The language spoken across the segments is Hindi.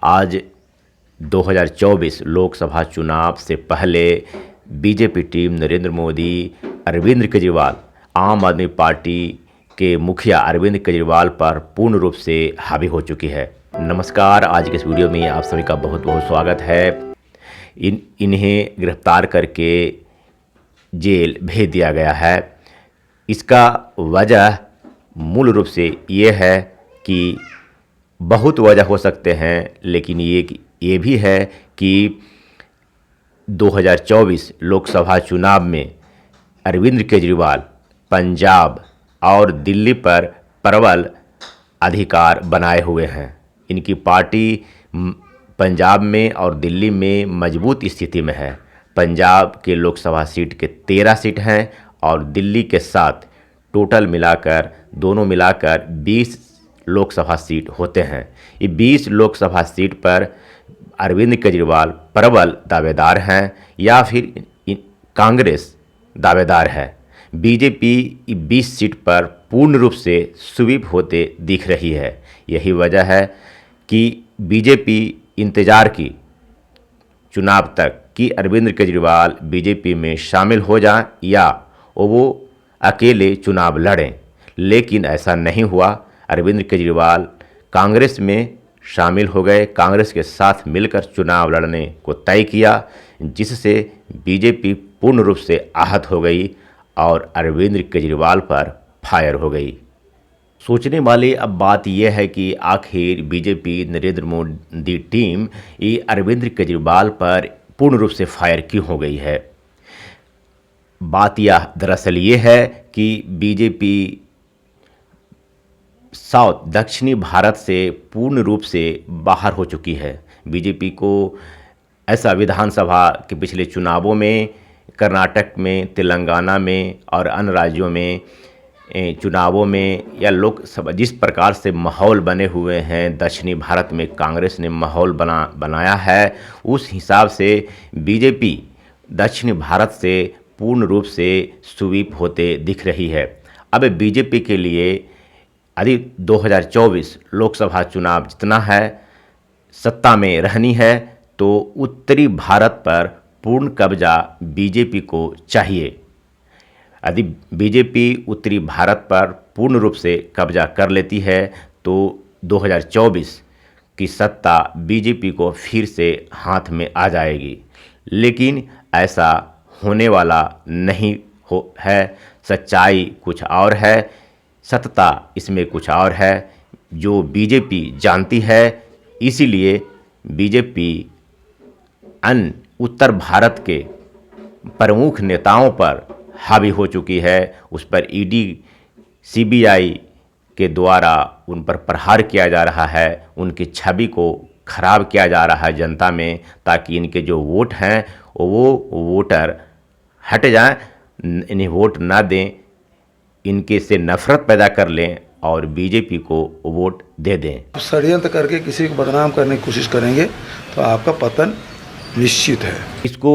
आज 2024 लोकसभा चुनाव से पहले बीजेपी टीम नरेंद्र मोदी, अरविंद केजरीवाल, आम आदमी पार्टी के मुखिया अरविंद केजरीवाल पर पूर्ण रूप से हावी हो चुकी है। नमस्कार, आज के इस वीडियो में आप सभी का बहुत बहुत स्वागत है। इन्हें गिरफ्तार करके जेल भेज दिया गया है। इसका वजह मूल रूप से ये है कि बहुत वजह हो सकते हैं, लेकिन ये भी है कि 2024 लोकसभा चुनाव में अरविंद केजरीवाल पंजाब और दिल्ली पर प्रबल अधिकार बनाए हुए हैं। इनकी पार्टी पंजाब में और दिल्ली में मजबूत स्थिति में है। पंजाब के लोकसभा सीट के 13 सीट हैं और दिल्ली के साथ टोटल मिलाकर दोनों मिलाकर 20 लोकसभा सीट होते हैं। ये 20 लोकसभा सीट पर अरविंद केजरीवाल प्रबल दावेदार हैं या फिर कांग्रेस दावेदार है। बीजेपी 20 सीट पर पूर्ण रूप से स्वीप होते दिख रही है। यही वजह है कि बीजेपी इंतज़ार की चुनाव तक कि अरविंद केजरीवाल बीजेपी में शामिल हो जाएं या वो अकेले चुनाव लड़ें, लेकिन ऐसा नहीं हुआ। अरविंद केजरीवाल कांग्रेस में शामिल हो गए, कांग्रेस के साथ मिलकर चुनाव लड़ने को तय किया, जिससे बीजेपी पूर्ण रूप से आहत हो गई और अरविंद केजरीवाल पर फायर हो गई। सोचने वाली अब बात यह है कि आखिर बीजेपी नरेंद्र मोदी टीम ये अरविंद केजरीवाल पर पूर्ण रूप से फायर क्यों हो गई है। बात यह दरअसल ये है कि बीजेपी साउथ दक्षिणी भारत से पूर्ण रूप से बाहर हो चुकी है। बीजेपी को ऐसा विधानसभा के पिछले चुनावों में कर्नाटक में, तेलंगाना में और अन्य राज्यों में चुनावों में या लोकसभा जिस प्रकार से माहौल बने हुए हैं, दक्षिणी भारत में कांग्रेस ने माहौल बनाया है, उस हिसाब से बीजेपी दक्षिणी भारत से पूर्ण रूप से स्वीप होते दिख रही है। अब बीजेपी के लिए यदि 2024 लोकसभा चुनाव जितना है, सत्ता में रहनी है, तो उत्तरी भारत पर पूर्ण कब्जा बीजेपी को चाहिए। यदि बीजेपी उत्तरी भारत पर पूर्ण रूप से कब्जा कर लेती है तो 2024 की सत्ता बीजेपी को फिर से हाथ में आ जाएगी, लेकिन ऐसा होने वाला नहीं है। सच्चाई कुछ और है, सत्ता इसमें कुछ और है, जो बीजेपी जानती है। इसीलिए बीजेपी अन्य उत्तर भारत के प्रमुख नेताओं पर हावी हो चुकी है। उस पर ईडी, सीबीआई के द्वारा उन पर प्रहार किया जा रहा है, उनकी छवि को खराब किया जा रहा है जनता में, ताकि इनके जो वोट हैं वो वोटर हट जाएं, इन्हें वोट ना दें, इनके से नफरत पैदा कर लें और बीजेपी को वोट दे दें। षड्यंत्र करके किसी को बदनाम करने की कोशिश करेंगे तो आपका पतन निश्चित है। इसको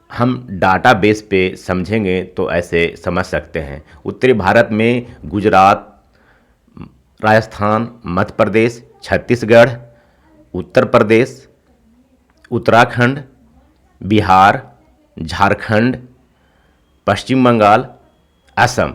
हम डाटा बेस पे समझेंगे तो ऐसे समझ सकते हैं। उत्तरी भारत में गुजरात, राजस्थान, मध्य प्रदेश, छत्तीसगढ़, उत्तर प्रदेश, उत्तराखंड, बिहार, झारखंड, पश्चिम बंगाल, असम,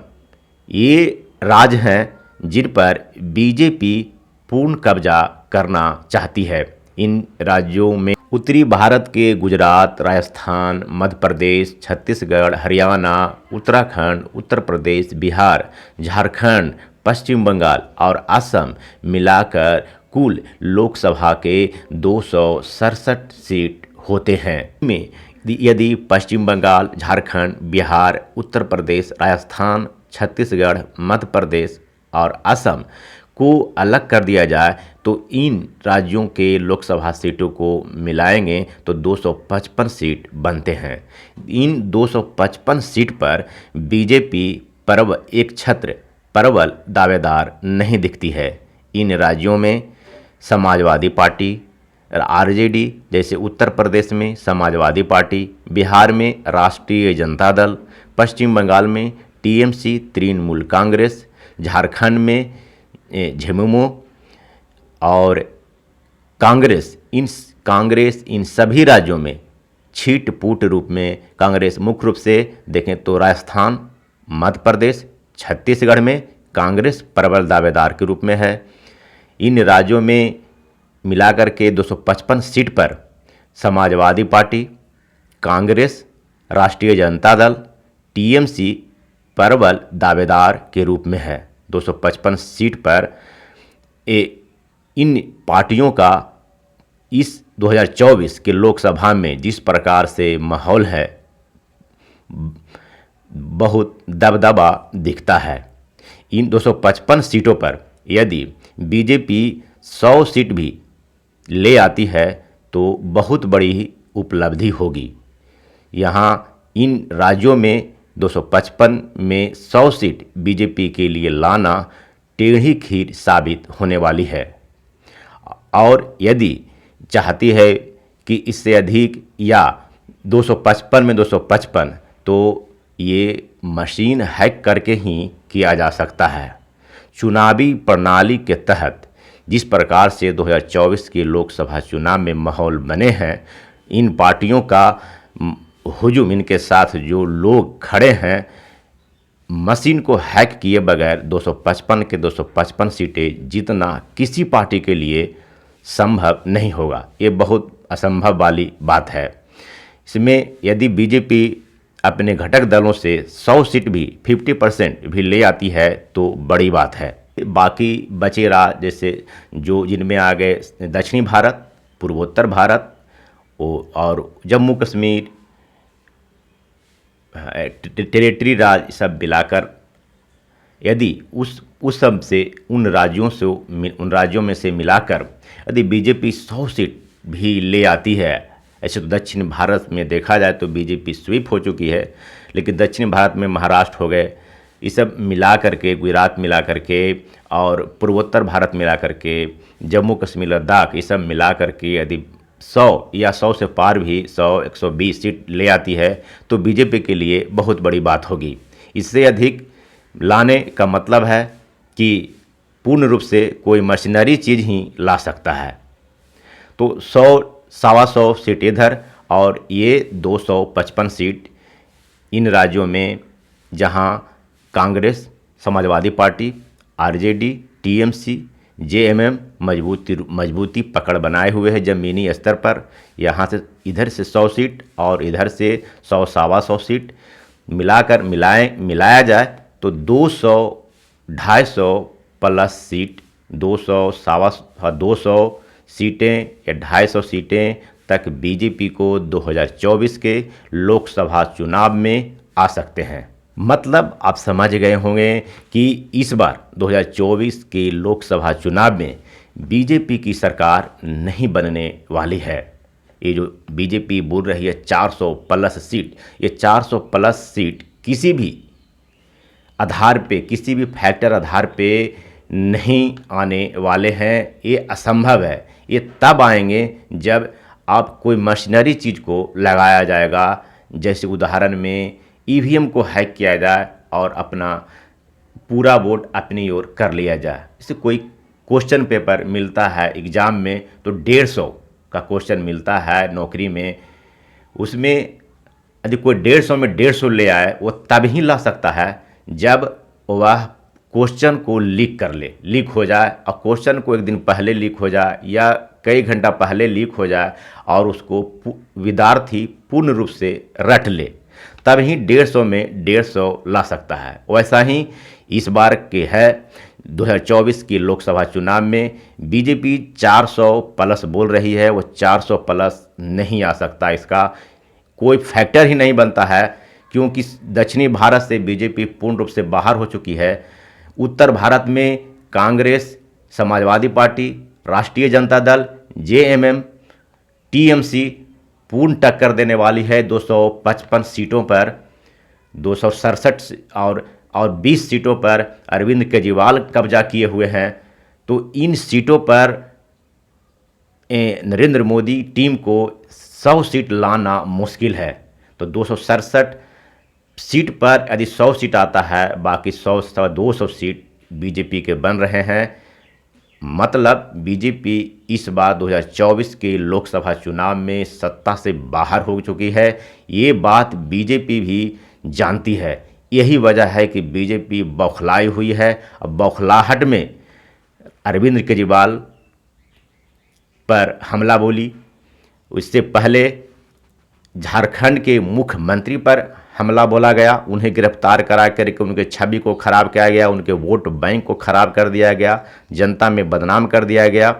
ये राज्य हैं जिन पर बीजेपी पूर्ण कब्जा करना चाहती है। इन राज्यों में उत्तरी भारत के गुजरात, राजस्थान, मध्य प्रदेश, छत्तीसगढ़, हरियाणा, उत्तराखंड, उत्तर प्रदेश, बिहार, झारखंड, पश्चिम बंगाल और असम मिलाकर कुल लोकसभा के 267 सीट होते हैं। में यदि पश्चिम बंगाल, झारखंड, बिहार, उत्तर प्रदेश, राजस्थान, छत्तीसगढ़, मध्य प्रदेश और असम को अलग कर दिया जाए तो इन राज्यों के लोकसभा सीटों को मिलाएंगे तो 255 सीट बनते हैं। इन 255 सीट पर बीजेपी एक छत्र प्रबल दावेदार नहीं दिखती है। इन राज्यों में समाजवादी पार्टी, आरजेडी, जैसे उत्तर प्रदेश में समाजवादी पार्टी, बिहार में राष्ट्रीय जनता दल, पश्चिम बंगाल में टीएमसी तृणमूल कांग्रेस, झारखंड में झेमुमो और कांग्रेस इन सभी राज्यों में छीट पूट रूप में कांग्रेस मुख्य रूप से देखें तो राजस्थान, मध्य प्रदेश, छत्तीसगढ़ में कांग्रेस प्रबल दावेदार के रूप में है। इन राज्यों में मिलाकर के 255 सीट पर समाजवादी पार्टी, कांग्रेस, राष्ट्रीय जनता दल, टीएमसी प्रबल दावेदार के रूप में है। 255 सीट पर इन पार्टियों का इस 2024 के लोकसभा में जिस प्रकार से माहौल है, बहुत दबदबा दिखता है। इन 255 सीटों पर यदि बीजेपी 100 सीट भी ले आती है तो बहुत बड़ी उपलब्धि होगी। यहाँ इन राज्यों में 255 में 100 सीट बीजेपी के लिए लाना टेढ़ी खीर साबित होने वाली है, और यदि चाहती है कि इससे अधिक या 255 में 255, तो ये मशीन हैक करके ही किया जा सकता है। चुनावी प्रणाली के तहत जिस प्रकार से 2024 के लोकसभा चुनाव में माहौल बने हैं, इन पार्टियों का हुजूम, इनके साथ जो लोग खड़े हैं, मशीन को हैक किए बगैर 255 के 255 सीटें जीतना किसी पार्टी के लिए संभव नहीं होगा। ये बहुत असंभव वाली बात है। इसमें यदि बीजेपी अपने घटक दलों से 100 सीट भी 50% भी ले आती है तो बड़ी बात है। बाकी बचे राज्य जैसे जो जिनमें आ गए दक्षिणी भारत, पूर्वोत्तर भारत और जम्मू कश्मीर, टेरिटरी राज्य सब मिलाकर यदि उस सब से उन राज्यों में से मिलाकर यदि बीजेपी 100 सीट भी ले आती है, ऐसे तो दक्षिण भारत में देखा जाए तो बीजेपी स्वीप हो चुकी है, लेकिन दक्षिण भारत में महाराष्ट्र हो गए, ये सब मिला करके, गुजरात मिला करके और पूर्वोत्तर भारत मिला करके, जम्मू कश्मीर, लद्दाख, ये सब मिला करके यदि 100 या 100 से पार भी 100-120 सीट ले आती है तो बीजेपी के लिए बहुत बड़ी बात होगी। इससे अधिक लाने का मतलब है कि पूर्ण रूप से कोई मशीनरी चीज़ ही ला सकता है। तो 100-125 सीट इधर और ये 255 सीट इन राज्यों में जहां Congress, Samajwadi party, RJD, TMC, JMM मजबूती पकड़ बनाए हुए है ज़मीनी स्तर पर। यहाँ से इधर से 100 सीट और इधर से 100-125 सीट मिलाया जाए तो 200-250 प्लस सीट, 200 सीटें या 250 सीटें तक बीजेपी को 2024 के लोकसभा चुनाव में आ सकते हैं। मतलब आप समझ गए होंगे कि इस बार 2024 के लोकसभा चुनाव में बीजेपी की सरकार नहीं बनने वाली है। ये जो बीजेपी बोल रही है 400 प्लस सीट, ये 400 प्लस सीट किसी भी आधार पे, किसी भी फैक्टर आधार पे नहीं आने वाले हैं। ये असंभव है। ये तब आएंगे जब आप कोई मशीनरी चीज़ को लगाया जाएगा, जैसे उदाहरण में ईवीएम को हैक किया जाए और अपना पूरा वोट अपनी ओर कर लिया जाए। जैसे कोई क्वेश्चन पेपर मिलता है एग्ज़ाम में तो 150 का क्वेश्चन मिलता है नौकरी में, उसमें यदि कोई 150 में 150 ले आए, वो तब ही ला सकता है जब वह क्वेश्चन को लीक हो जाए, और क्वेश्चन को एक दिन पहले लीक हो जाए या कई घंटा पहले लीक हो जाए और उसको विद्यार्थी पूर्ण रूप से रट ले, तब ही 150 में 150 ला सकता है। वैसा ही इस बार के है 2024 की लोकसभा चुनाव में बीजेपी 400 प्लस बोल रही है, वो 400 प्लस नहीं आ सकता। इसका कोई फैक्टर ही नहीं बनता है, क्योंकि दक्षिणी भारत से बीजेपी पूर्ण रूप से बाहर हो चुकी है। उत्तर भारत में कांग्रेस, समाजवादी पार्टी, राष्ट्रीय जनता दल, जेएमएम, टीएमसी पूर्ण टक्कर देने वाली है 255 सीटों पर। 267 और 20 सीटों पर अरविंद केजरीवाल कब्जा किए हुए हैं। तो इन सीटों पर नरेंद्र मोदी टीम को 100 सीट लाना मुश्किल है। तो 267 सीट पर यदि 100 सीट आता है, बाकी 100-200 सीट बीजेपी के बन रहे हैं। मतलब बीजेपी इस बार 2024 के लोकसभा चुनाव में सत्ता से बाहर हो चुकी है। ये बात बीजेपी भी जानती है। यही वजह है कि बीजेपी बौखलाई हुई है। अब बौखलाहट में अरविंद केजरीवाल पर हमला बोली, उससे पहले झारखंड के मुख्यमंत्री पर हमला बोला गया, उन्हें गिरफ्तार करा करके उनके छवि को खराब किया गया, उनके वोट बैंक को खराब कर दिया गया, जनता में बदनाम कर दिया गया,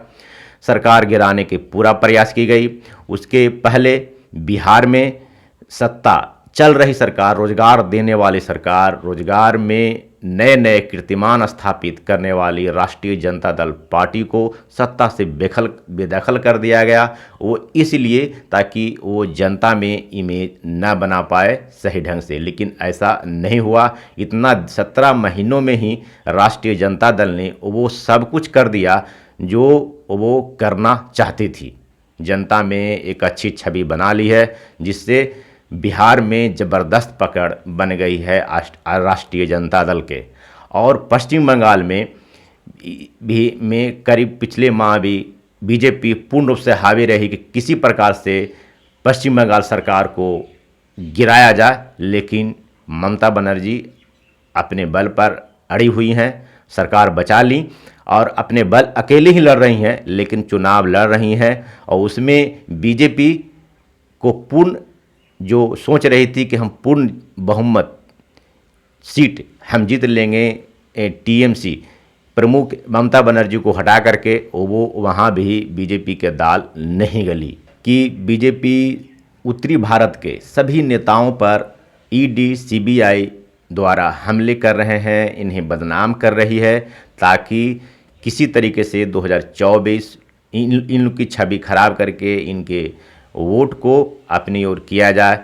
सरकार गिराने की पूरा प्रयास की गई। उसके पहले बिहार में सत्ता चल रही सरकार, रोजगार देने वाली सरकार, रोजगार में नए नए कीर्तिमान स्थापित करने वाली राष्ट्रीय जनता दल पार्टी को सत्ता से बेदखल कर दिया गया। वो इसलिए ताकि वो जनता में इमेज न बना पाए सही ढंग से, लेकिन ऐसा नहीं हुआ। इतना 17 महीनों में ही राष्ट्रीय जनता दल ने वो सब कुछ कर दिया जो वो करना चाहती थी। जनता में एक अच्छी छवि बना ली है, जिससे बिहार में ज़बरदस्त पकड़ बन गई है राष्ट्रीय जनता दल के। और पश्चिम बंगाल में भी करीब पिछले माह भी बीजेपी पूर्ण रूप से हावी रही कि किसी प्रकार से पश्चिम बंगाल सरकार को गिराया जाए, लेकिन ममता बनर्जी अपने बल पर अड़ी हुई हैं, सरकार बचा ली और अपने बल अकेले ही लड़ रही हैं, लेकिन चुनाव लड़ रही हैं। और उसमें बीजेपी को पूर्ण जो सोच रही थी कि हम पूर्ण बहुमत सीट हम जीत लेंगे, टीएमसी प्रमुख ममता बनर्जी को हटा करके वो वहाँ भी बीजेपी के दाल नहीं गली कि बीजेपी उत्तरी भारत के सभी नेताओं पर ईडी सीबीआई द्वारा हमले कर रहे हैं, इन्हें बदनाम कर रही है, ताकि किसी तरीके से 2024 इन लोग की छवि खराब करके इनके वोट को अपनी ओर किया जाए।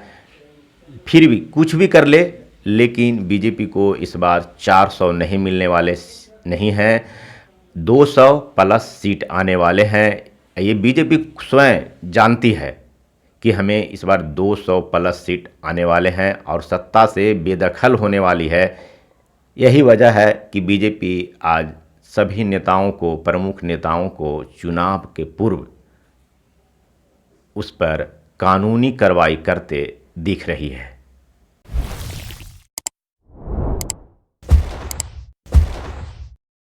फिर भी कुछ भी कर ले, लेकिन बीजेपी को इस बार 400 नहीं मिलने वाले नहीं हैं, 200 प्लस सीट आने वाले हैं। ये बीजेपी स्वयं जानती है कि हमें इस बार 200 प्लस सीट आने वाले हैं और सत्ता से बेदखल होने वाली है। यही वजह है कि बीजेपी आज सभी नेताओं को, प्रमुख नेताओं को चुनाव के पूर्व उस पर कानूनी कार्रवाई करते दिख रही है।